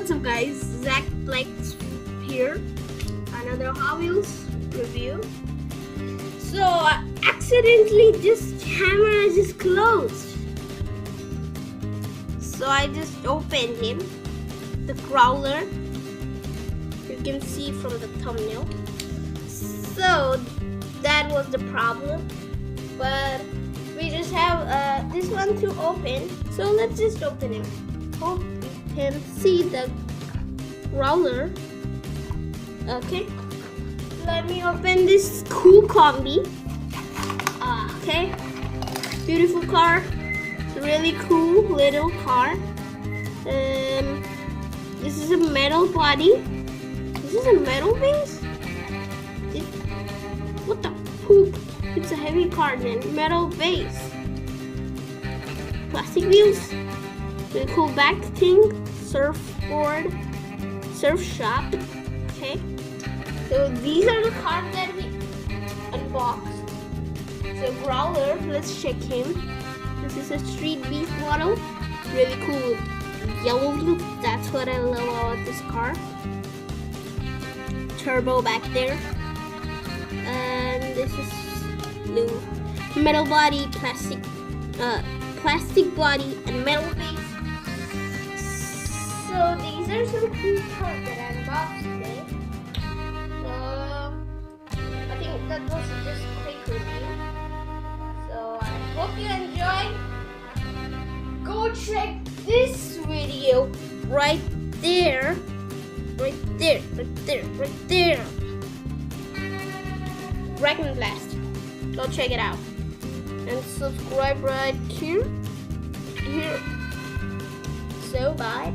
What's up guys, Zach Blakes here, another Hot Wheels review. So accidentally this camera is closed, so I just opened him, the Growler. You can see from the thumbnail. So that was the problem, but we just have this one to open, so let's just open him. Hope you can see the Growler. Okay, let me open this Kool Kombi. Okay, beautiful car, really cool little car. This is a metal body. This is a metal base. What the poop? It's a heavy car then. Metal base. Plastic wheels. Really cool back thing. Surfboard. Surf shop. Okay. So these are the cars that we unboxed. So Growler, let's check him. This is a street beef model. Really cool yellow wheels. That's what I love about this car. Turbo back there. And this is blue. Metal body, plastic body, and metal base. So these are some cool cars that I unboxed today. I think that was just a quick review. So I hope you enjoyed. Go check this video right there. Right there. Dragon Blast. Go check it out. And subscribe right here. So bye.